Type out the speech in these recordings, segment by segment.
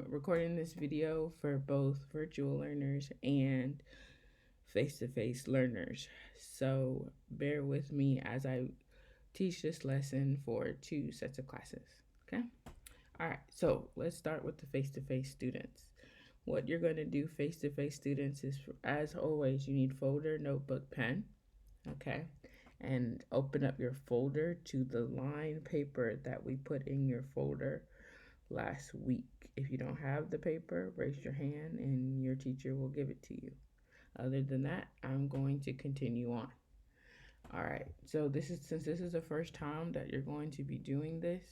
recording this video for both virtual learners and face-to-face learners. So bear with me as I teach this lesson for 2 sets of classes, okay? All right, so let's start with the face-to-face students. What you're going to do face-to-face students is, as always, you need folder, notebook, pen, okay? And open up your folder to the line paper that we put in your folder last week. If you don't have the paper, raise your hand and your teacher will give it to you. Other than that, I'm going to continue on. All right, so since this is the first time that you're going to be doing this,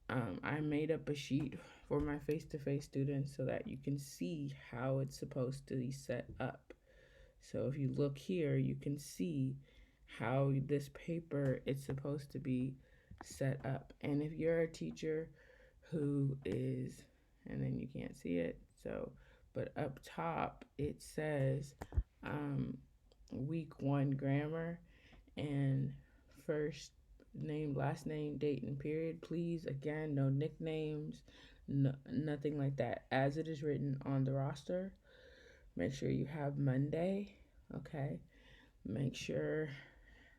I made up a sheet for my face-to-face students so that you can see how it's supposed to be set up. So if you look here, you can see how this paper is supposed to be set up. And if you're a teacher who is, and then you can't see it, so, but up top it says week 1 grammar and first name, last name, date, and period. Please, again, no nicknames, nothing like that. As it is written on the roster, make sure you have Monday, okay? Make sure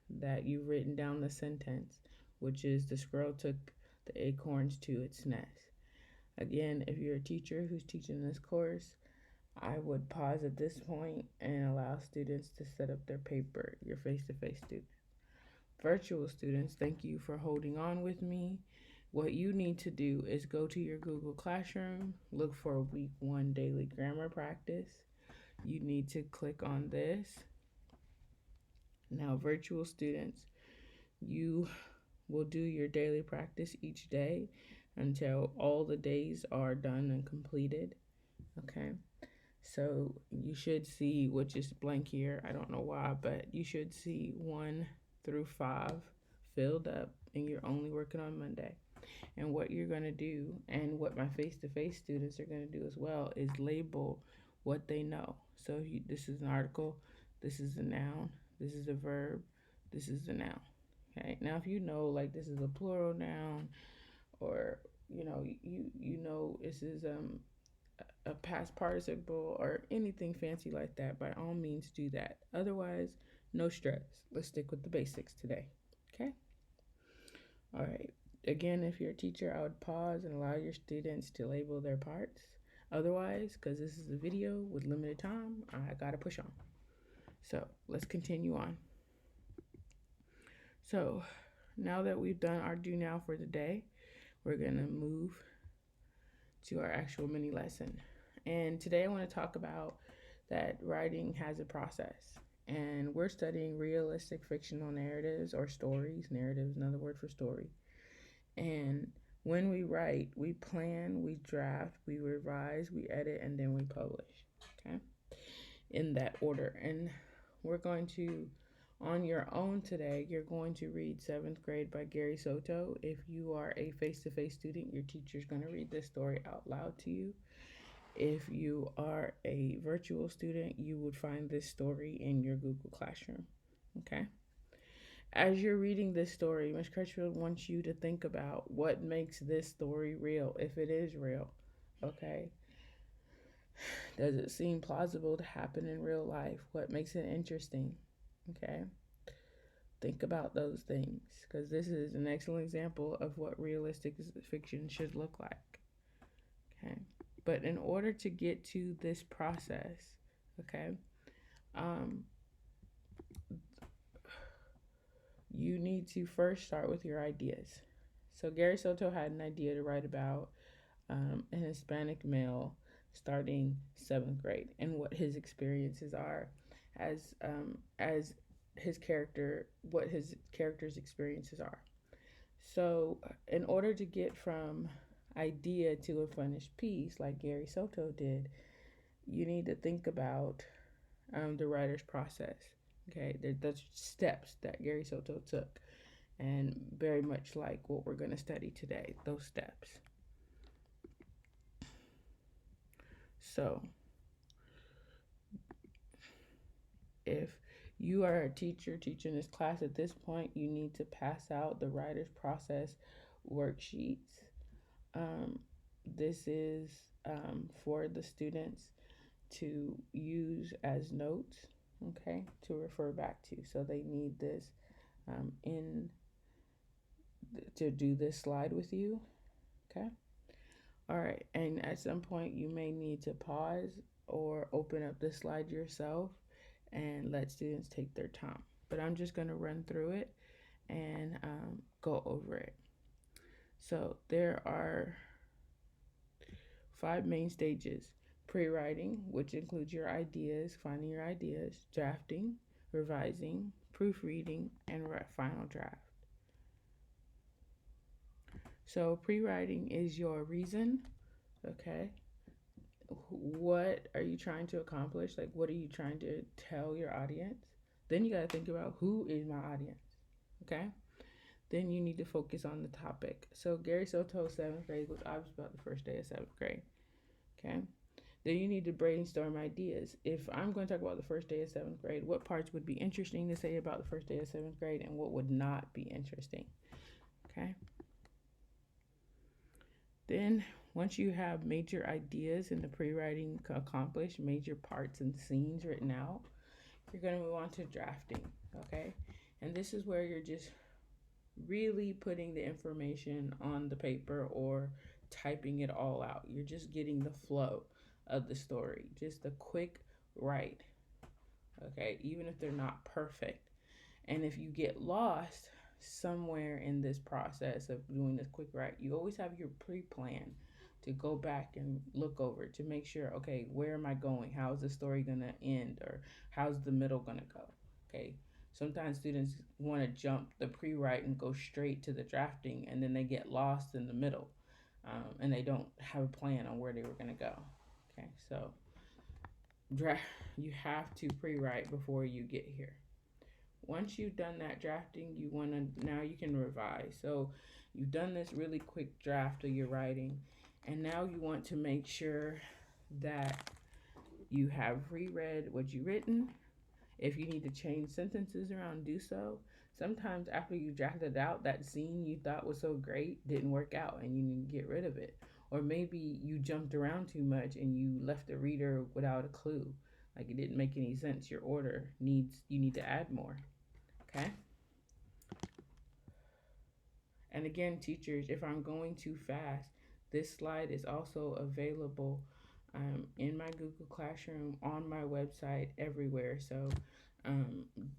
that you've written down the sentence, which is the squirrel took the acorns to its nest. Again, if you're a teacher who's teaching this course, I would pause at this point and allow students to set up their paper, your face-to-face students. Virtual students, thank you for holding on with me. What you need to do is go to your Google Classroom, look for week 1 daily grammar practice. You need to click on this. Now, virtual students, you will do your daily practice each day until all the days are done and completed, okay? So you should see, which is blank here, I don't know why, but you should see 1 through 5 filled up, and you're only working on Monday. And what you're going to do, and what my face-to-face students are going to do as well, is label what they know. So this is an article, this is a noun, this is a verb, this is a noun. Okay, now if you know, like, this is a plural noun, or you know this is a past participle or anything fancy like that, by all means do that. Otherwise, no stress. Let's stick with the basics today. Okay? All right. Again, if you're a teacher, I would pause and allow your students to label their parts. Otherwise, because this is a video with limited time, I gotta push on. So let's continue on. So now that we've done our do now for the day, we're gonna move to our actual mini lesson. And today I want to talk about that writing has a process. And we're studying realistic fictional narratives, or stories. Narrative is another word for story. And when we write, we plan, we draft, we revise, we edit, and then we publish, okay? In that order. And we're going to, on your own today, you're going to read 7th Grade by Gary Soto. If you are a face-to-face student, your teacher's going to read this story out loud to you. If you are a virtual student, you would find this story in your Google Classroom, okay? As you're reading this story, Ms. Crutchfield wants you to think about what makes this story real, if it is real, okay? Does it seem plausible to happen in real life? What makes it interesting, okay? Think about those things, because this is an excellent example of what realistic fiction should look like, okay? But in order to get to this process, okay, you need to first start with your ideas. So Gary Soto had an idea to write about an Hispanic male starting 7th grade and what his experiences are as his character, what his character's experiences are. So in order to get from idea to a finished piece, like Gary Soto did, you need to think about the writer's process. Okay, there's steps that Gary Soto took, and very much like what we're going to study today, those steps. So if you are a teacher teaching this class at this point, you need to pass out the writer's process worksheets. this is for the students to use as notes, okay, to refer back to. So they need this to do this slide with you, okay? All right, and at some point you may need to pause or open up the slide yourself and let students take their time. But I'm just going to run through it and go over it. So there are 5 main stages: pre-writing, which includes your ideas, finding your ideas; drafting, revising, proofreading, and final draft. So pre-writing is your reason, okay? What are you trying to accomplish? Like, what are you trying to tell your audience? Then you got to think about, who is my audience, okay? Then you need to focus on the topic. So Gary Soto's 7th grade was obviously about the first day of 7th grade, okay? Then you need to brainstorm ideas. If I'm going to talk about the first day of 7th grade, what parts would be interesting to say about the first day of 7th grade and what would not be interesting, okay? Then once you have major ideas in the pre-writing accomplished, major parts and scenes written out, you're going to move on to drafting, okay? And this is where you're just really putting the information on the paper or typing it all out. You're just getting the flow of the story, just a quick write, okay? Even if they're not perfect. And if you get lost somewhere in this process of doing this quick write, you always have your pre-plan to go back and look over to make sure, okay, where am I going? How's the story going to end? Or how's the middle going to go? Okay. Sometimes students want to jump the pre-write and go straight to the drafting, and then they get lost in the middle, and they don't have a plan on where they were going to go. Okay, so you have to pre-write before you get here. Once you've done that drafting, now you can revise. So you've done this really quick draft of your writing, and now you want to make sure that you have reread what you've written. If you need to change sentences around, do so. Sometimes after you drafted out, that scene you thought was so great didn't work out and you need to get rid of it. Or maybe you jumped around too much and you left the reader without a clue. Like, it didn't make any sense. Your order you need to add more. Okay? And again, teachers, if I'm going too fast, this slide is also available in my Google Classroom, on my website, everywhere. So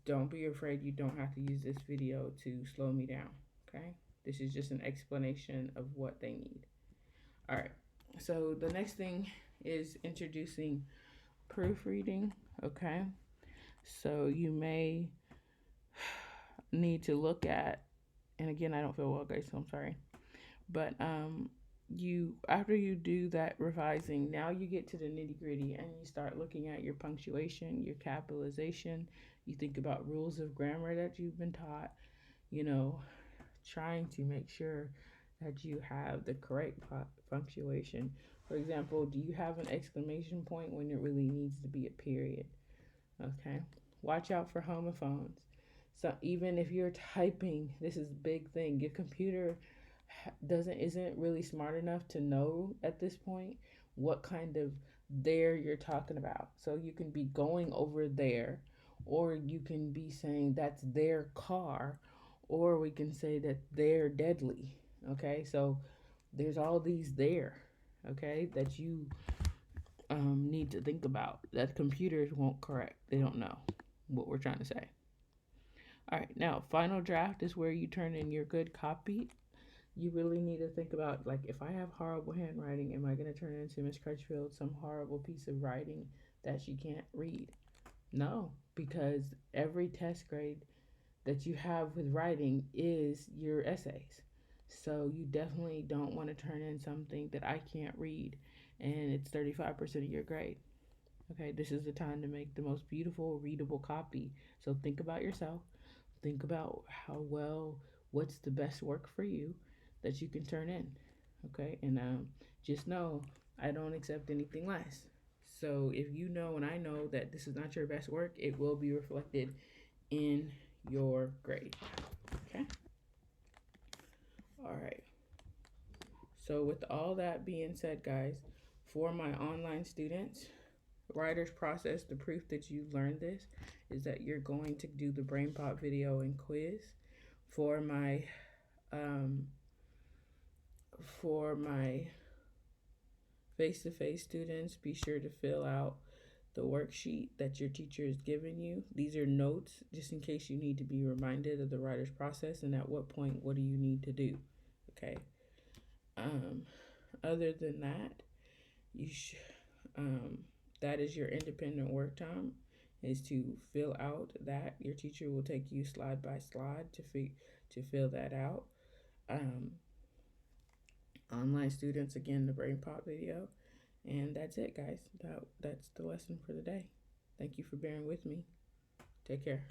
don't be afraid. You don't have to use this video to slow me down, okay? This is just an explanation of what they need. All right, so the next thing is introducing proofreading, okay? So you may need to look at, and again, I don't feel well, guys, so I'm sorry. But after you do that revising, now you get to the nitty-gritty and you start looking at your punctuation, your capitalization. You think about rules of grammar that you've been taught, trying to make sure that you have the correct punctuation. For example, do you have an exclamation point when it really needs to be a period? Okay. Watch out for homophones. So even if you're typing, this is a big thing. Your computer isn't really smart enough to know at this point what kind of there you're talking about. So you can be going over there, or you can be saying that's their car, or we can say that they're deadly. Okay, so there's all these there, okay, that you need to think about that computers won't correct. They don't know what we're trying to say. All right, now final draft is where you turn in your good copy. You really need to think about, like, if I have horrible handwriting, am I going to turn it into Miss Crutchfield some horrible piece of writing that she can't read? No, because every test grade that you have with writing is your essays. So you definitely don't want to turn in something that I can't read and it's 35% of your grade. Okay, this is the time to make the most beautiful, readable copy. So think about yourself. Think about what's the best work for you that you can turn in. Okay, and just know I don't accept anything less. So if you know and I know that this is not your best work, it will be reflected in your grade. Okay. All right. So, with all that being said, guys, for my online students, writer's process, the proof that you learned this is that you're going to do the brain pop video and quiz. For my um, for my face-to-face students, be sure to fill out the worksheet that your teacher has given you. These are notes just in case you need to be reminded of the writer's process and at what point what do you need to do. Okay. Um, Other than that, you should that is your independent work time, is to fill out that. Your teacher will take you slide by slide to fill that out. Um, Online students, again, the brain pop video, and that's it, guys. That's the lesson for the day. Thank you for bearing with me. Take care.